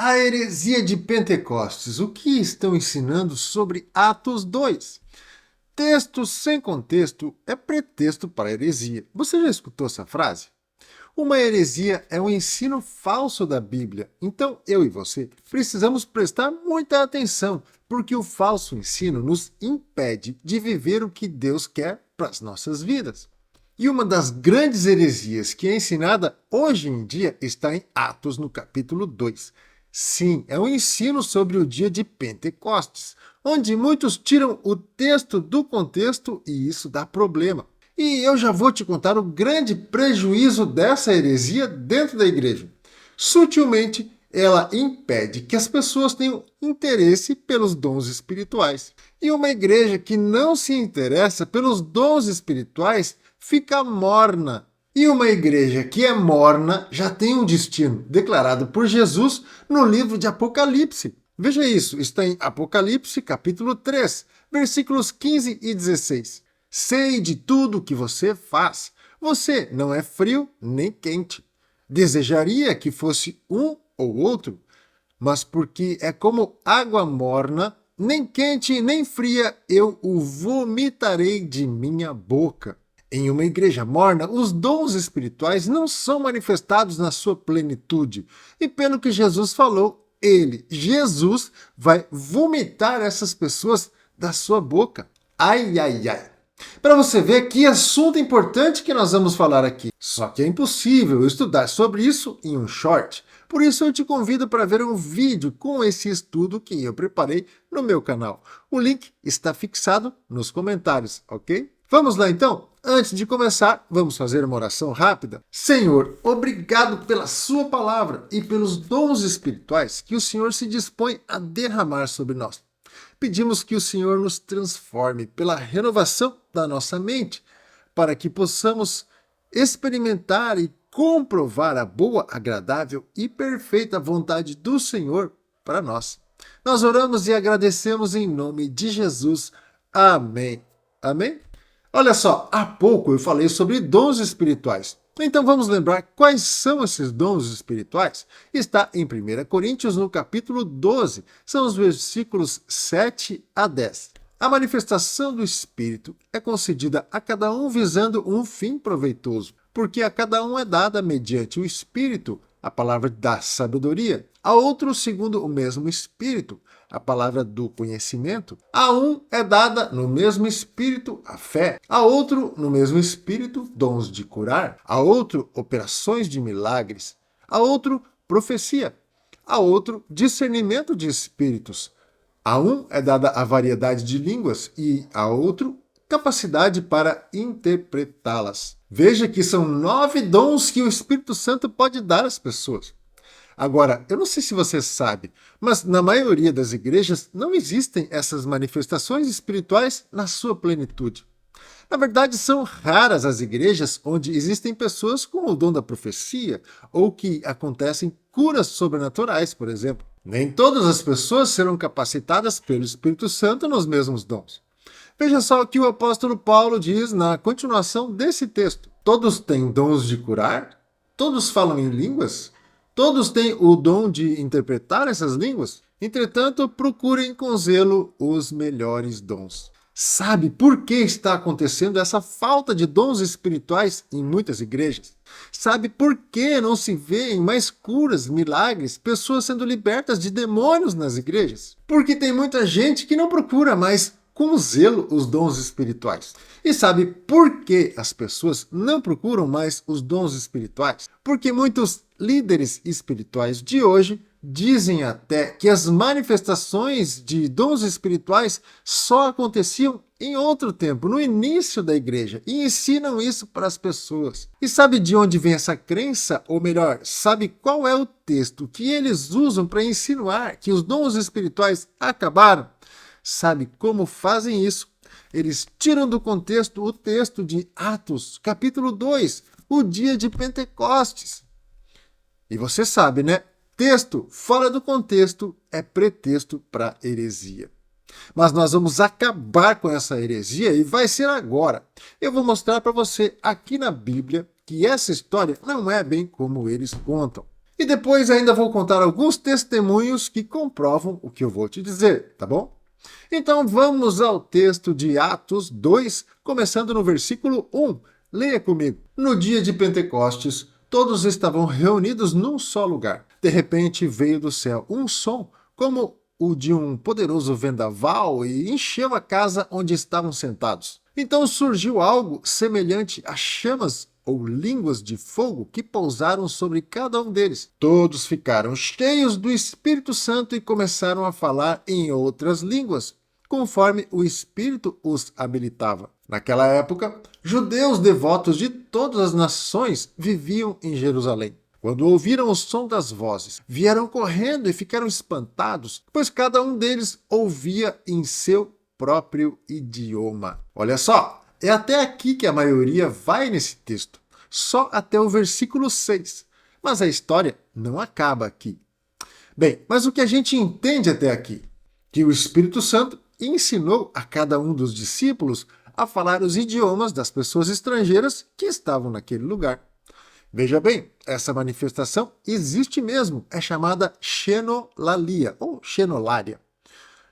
A heresia de Pentecostes. O que estão ensinando sobre Atos 2? Texto sem contexto é pretexto para heresia. Você já escutou essa frase? Uma heresia é um ensino falso da Bíblia. Então, eu e você precisamos prestar muita atenção, porque o falso ensino nos impede de viver o que Deus quer para as nossas vidas. E uma das grandes heresias que é ensinada hoje em dia está em Atos, no capítulo 2. Sim, é um ensino sobre o dia de Pentecostes, onde muitos tiram o texto do contexto e isso dá problema. E eu já vou te contar o grande prejuízo dessa heresia dentro da igreja. Sutilmente, ela impede que as pessoas tenham interesse pelos dons espirituais. E uma igreja que não se interessa pelos dons espirituais fica morna. E uma igreja que é morna já tem um destino declarado por Jesus no livro de Apocalipse. Veja isso, está em Apocalipse capítulo 3, versículos 15 e 16. Sei de tudo o que você faz. Você não é frio nem quente. Desejaria que fosse um ou outro, mas porque é como água morna, nem quente nem fria, eu o vomitarei de minha boca. Em uma igreja morna, os dons espirituais não são manifestados na sua plenitude. E pelo que Jesus falou, Jesus, vai vomitar essas pessoas da sua boca. Ai, ai, ai. Para você ver que assunto importante que nós vamos falar aqui. Só que é impossível estudar sobre isso em um short. Por isso eu te convido para ver um vídeo com esse estudo que eu preparei no meu canal. O link está fixado nos comentários, ok? Vamos lá então? Antes de começar, vamos fazer uma oração rápida. Senhor, obrigado pela sua palavra e pelos dons espirituais que o Senhor se dispõe a derramar sobre nós. Pedimos que o Senhor nos transforme pela renovação da nossa mente, para que possamos experimentar e comprovar a boa, agradável e perfeita vontade do Senhor para nós. Nós oramos e agradecemos em nome de Jesus. Amém. Amém? Olha só, há pouco eu falei sobre dons espirituais. Então vamos lembrar quais são esses dons espirituais? Está em 1 Coríntios, no capítulo 12. São os versículos 7 a 10. A manifestação do Espírito é concedida a cada um visando um fim proveitoso, porque a cada um é dada mediante o Espírito a palavra da sabedoria, a outro segundo o mesmo Espírito, a palavra do conhecimento, a um é dada no mesmo Espírito a fé, a outro no mesmo Espírito dons de curar, a outro operações de milagres, a outro profecia, a outro discernimento de espíritos, a um é dada a variedade de línguas e a outro capacidade para interpretá-las. Veja que são 9 dons que o Espírito Santo pode dar às pessoas. Agora, eu não sei se você sabe, mas na maioria das igrejas não existem essas manifestações espirituais na sua plenitude. Na verdade, são raras as igrejas onde existem pessoas com o dom da profecia ou que acontecem curas sobrenaturais, por exemplo. Nem todas as pessoas serão capacitadas pelo Espírito Santo nos mesmos dons. Veja só o que o apóstolo Paulo diz na continuação desse texto. Todos têm dons de curar? Todos falam em línguas? Todos têm o dom de interpretar essas línguas? Entretanto, procurem com zelo os melhores dons. Sabe por que está acontecendo essa falta de dons espirituais em muitas igrejas? Sabe por que não se vêem mais curas, milagres, pessoas sendo libertas de demônios nas igrejas? Porque tem muita gente que não procura mais com zelo os dons espirituais. E sabe por que as pessoas não procuram mais os dons espirituais? Porque muitos líderes espirituais de hoje dizem até que as manifestações de dons espirituais só aconteciam em outro tempo, no início da igreja, e ensinam isso para as pessoas. E sabe de onde vem essa crença? Ou melhor, sabe qual é o texto que eles usam para insinuar que os dons espirituais acabaram? Sabe como fazem isso? Eles tiram do contexto o texto de Atos, capítulo 2, o dia de Pentecostes. E você sabe, né? Texto fora do contexto é pretexto para heresia. Mas nós vamos acabar com essa heresia e vai ser agora. Eu vou mostrar para você aqui na Bíblia que essa história não é bem como eles contam. E depois ainda vou contar alguns testemunhos que comprovam o que eu vou te dizer, tá bom? Então vamos ao texto de Atos 2, começando no versículo 1. Leia comigo. No dia de Pentecostes, todos estavam reunidos num só lugar. De repente veio do céu um som, como o de um poderoso vendaval, e encheu a casa onde estavam sentados. Então surgiu algo semelhante a chamas ou línguas de fogo que pousaram sobre cada um deles. Todos ficaram cheios do Espírito Santo e começaram a falar em outras línguas, conforme o Espírito os habilitava. Naquela época, judeus devotos de todas as nações viviam em Jerusalém. Quando ouviram o som das vozes, vieram correndo e ficaram espantados, pois cada um deles ouvia em seu próprio idioma. Olha só, é até aqui que a maioria vai nesse texto, só até o versículo 6. Mas a história não acaba aqui. Bem, mas o que a gente entende até aqui? Que o Espírito Santo ensinou a cada um dos discípulos a falar os idiomas das pessoas estrangeiras que estavam naquele lugar. Veja bem, essa manifestação existe mesmo, é chamada xenolalia ou xenolária.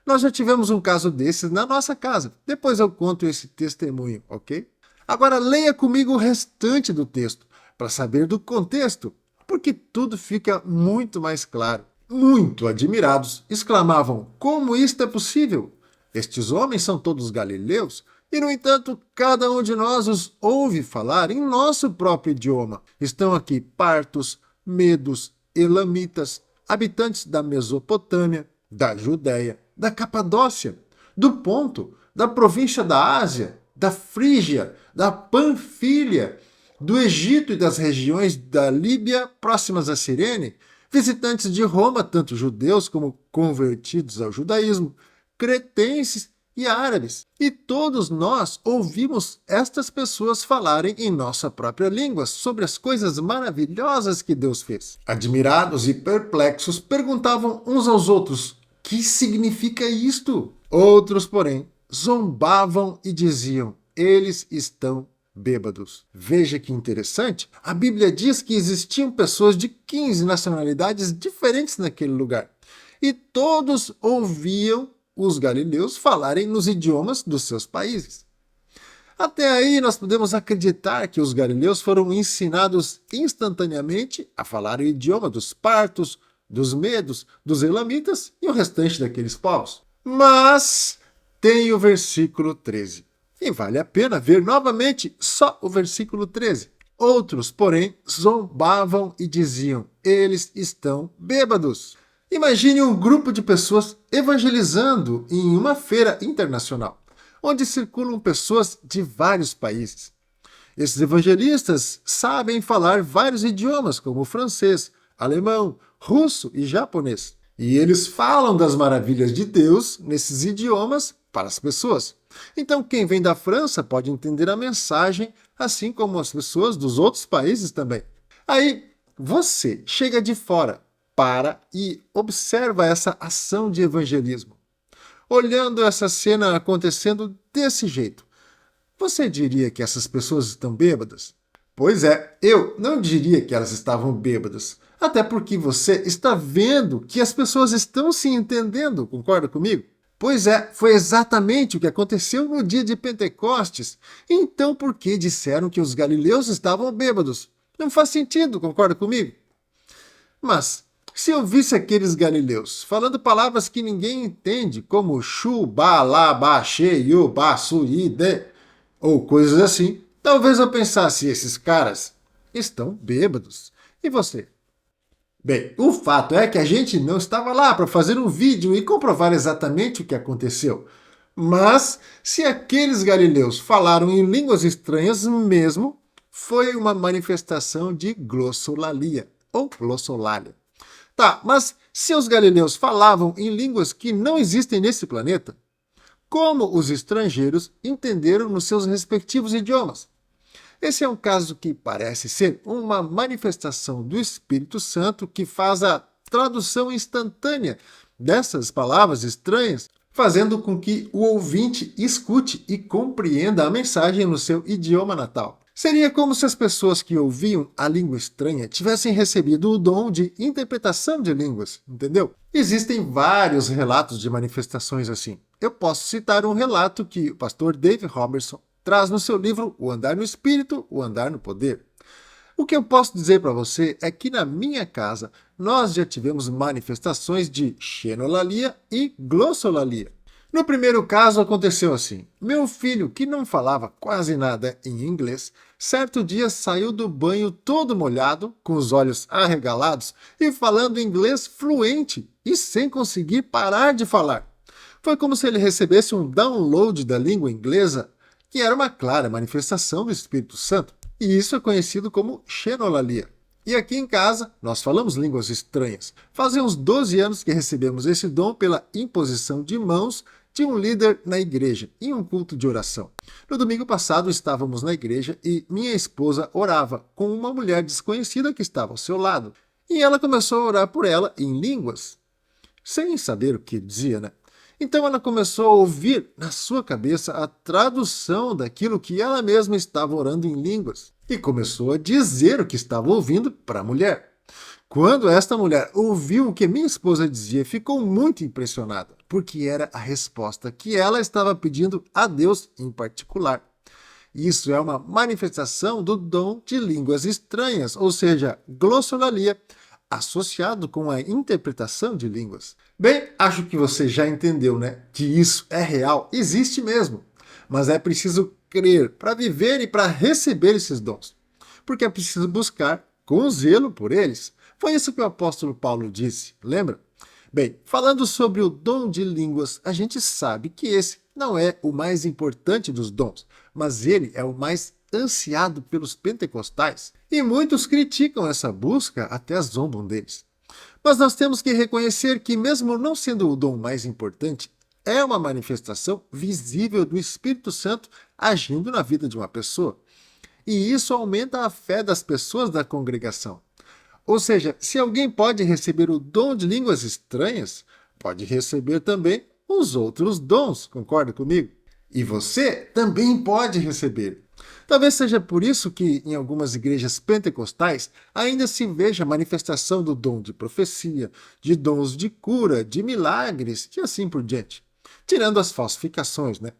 Nós já tivemos um caso desses na nossa casa, depois eu conto esse testemunho, ok? Agora leia comigo o restante do texto, para saber do contexto, porque tudo fica muito mais claro. Muito admirados, exclamavam: como isto é possível? Estes homens são todos galileus, e, no entanto, cada um de nós os ouve falar em nosso próprio idioma. Estão aqui partos, medos, elamitas, habitantes da Mesopotâmia, da Judéia, da Capadócia, do Ponto, da província da Ásia, da Frígia, da Panfilha, do Egito e das regiões da Líbia próximas a Cirene, visitantes de Roma, tanto judeus como convertidos ao judaísmo, cretenses e árabes. E todos nós ouvimos estas pessoas falarem em nossa própria língua sobre as coisas maravilhosas que Deus fez. Admirados e perplexos, perguntavam uns aos outros: que significa isto? Outros, porém, zombavam e diziam: eles estão bêbados. Veja que interessante, a Bíblia diz que existiam pessoas de 15 nacionalidades diferentes naquele lugar. E todos ouviam os galileus falarem nos idiomas dos seus países. Até aí nós podemos acreditar que os galileus foram ensinados instantaneamente a falar o idioma dos partos, dos medos, dos elamitas e o restante daqueles povos. Mas tem o versículo 13. E vale a pena ver novamente só o versículo 13. Outros, porém, zombavam e diziam: eles estão bêbados. Imagine um grupo de pessoas evangelizando em uma feira internacional, onde circulam pessoas de vários países. Esses evangelistas sabem falar vários idiomas, como francês, alemão, russo e japonês. E eles falam das maravilhas de Deus nesses idiomas para as pessoas. Então, quem vem da França pode entender a mensagem, assim como as pessoas dos outros países também. Aí, você chega de fora, para e observa essa ação de evangelismo. Olhando essa cena acontecendo desse jeito, você diria que essas pessoas estão bêbadas? Pois é, eu não diria que elas estavam bêbadas, até porque você está vendo que as pessoas estão se entendendo, concorda comigo? Pois é, foi exatamente o que aconteceu no dia de Pentecostes. Então por que disseram que os galileus estavam bêbados? Não faz sentido, concorda comigo? Mas se eu visse aqueles galileus falando palavras que ninguém entende, como chu, ba, la, ba, she, yu, ba, su, i, de, ou coisas assim, talvez eu pensasse: esses caras estão bêbados. E você? Bem, o fato é que a gente não estava lá para fazer um vídeo e comprovar exatamente o que aconteceu. Mas, se aqueles galileus falaram em línguas estranhas mesmo, foi uma manifestação de glossolalia, ou glossolalia. Tá, mas se os galileus falavam em línguas que não existem nesse planeta, como os estrangeiros entenderam nos seus respectivos idiomas? Esse é um caso que parece ser uma manifestação do Espírito Santo que faz a tradução instantânea dessas palavras estranhas, fazendo com que o ouvinte escute e compreenda a mensagem no seu idioma natal. Seria como se as pessoas que ouviam a língua estranha tivessem recebido o dom de interpretação de línguas, entendeu? Existem vários relatos de manifestações assim. Eu posso citar um relato que o pastor Dave Robertson traz no seu livro O Andar no Espírito, O Andar no Poder. O que eu posso dizer para você é que na minha casa nós já tivemos manifestações de xenolalia e glossolalia. No primeiro caso aconteceu assim: meu filho, que não falava quase nada em inglês, certo dia saiu do banho todo molhado, com os olhos arregalados e falando inglês fluente e sem conseguir parar de falar. Foi como se ele recebesse um download da língua inglesa, que era uma clara manifestação do Espírito Santo. E isso é conhecido como xenolalia. E aqui em casa, nós falamos línguas estranhas. Fazem uns 12 anos que recebemos esse dom pela imposição de mãos de um líder na igreja, em um culto de oração. No domingo passado, estávamos na igreja e minha esposa orava com uma mulher desconhecida que estava ao seu lado. E ela começou a orar por ela em línguas, sem saber o que dizia, né? Então ela começou a ouvir na sua cabeça a tradução daquilo que ela mesma estava orando em línguas e começou a dizer o que estava ouvindo para a mulher. Quando esta mulher ouviu o que minha esposa dizia, ficou muito impressionada, porque era a resposta que ela estava pedindo a Deus em particular. Isso é uma manifestação do dom de línguas estranhas, ou seja, glossolalia, associado com a interpretação de línguas. Bem, acho que você já entendeu, né? Que isso é real, existe mesmo. Mas é preciso crer para viver e para receber esses dons. Porque é preciso buscar com zelo por eles. Foi isso que o apóstolo Paulo disse, lembra? Bem, falando sobre o dom de línguas, a gente sabe que esse não é o mais importante dos dons, mas ele é o mais ansiado pelos pentecostais. E muitos criticam essa busca, até zombam deles. Mas nós temos que reconhecer que, mesmo não sendo o dom mais importante, é uma manifestação visível do Espírito Santo agindo na vida de uma pessoa. E isso aumenta a fé das pessoas da congregação. Ou seja, se alguém pode receber o dom de línguas estranhas, pode receber também os outros dons, concorda comigo? E você também pode receber. Talvez seja por isso que em algumas igrejas pentecostais ainda se veja a manifestação do dom de profecia, de dons de cura, de milagres e assim por diante. Tirando as falsificações, né?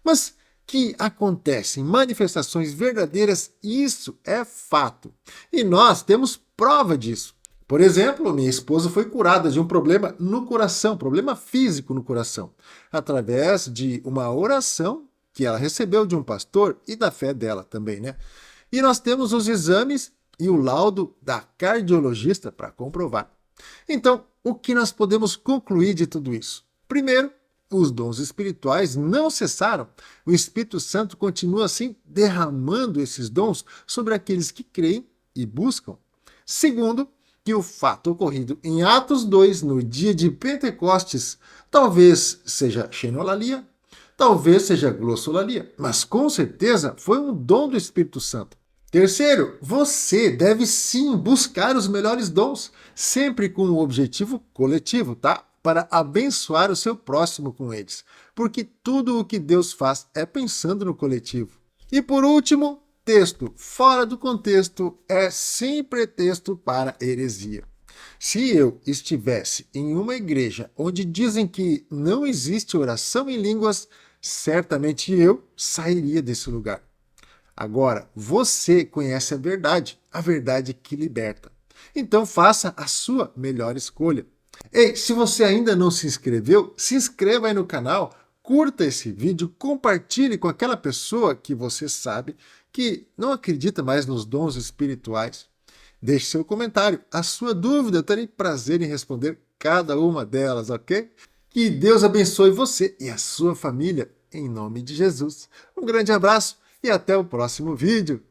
Mas que acontecem manifestações verdadeiras, isso é fato. E nós temos prova disso. Por exemplo, minha esposa foi curada de um problema no coração, problema físico no coração, através de uma oração que ela recebeu de um pastor e da fé dela também, né? E nós temos os exames e o laudo da cardiologista para comprovar. Então, o que nós podemos concluir de tudo isso? Primeiro, os dons espirituais não cessaram. O Espírito Santo continua assim derramando esses dons sobre aqueles que creem e buscam. Segundo, que o fato ocorrido em Atos 2, no dia de Pentecostes, talvez seja xenolalia, talvez seja glossolalia, mas com certeza foi um dom do Espírito Santo. Terceiro, você deve sim buscar os melhores dons, sempre com um objetivo coletivo, tá? Para abençoar o seu próximo com eles, porque tudo o que Deus faz é pensando no coletivo. E por último, texto fora do contexto é sem pretexto para heresia. Se eu estivesse em uma igreja onde dizem que não existe oração em línguas, certamente eu sairia desse lugar. Agora, você conhece a verdade que liberta. Então faça a sua melhor escolha. Ei, se você ainda não se inscreveu, se inscreva aí no canal, curta esse vídeo, compartilhe com aquela pessoa que você sabe que não acredita mais nos dons espirituais. Deixe seu comentário, a sua dúvida, eu terei prazer em responder cada uma delas, ok? Que Deus abençoe você e a sua família, em nome de Jesus. Um grande abraço e até o próximo vídeo.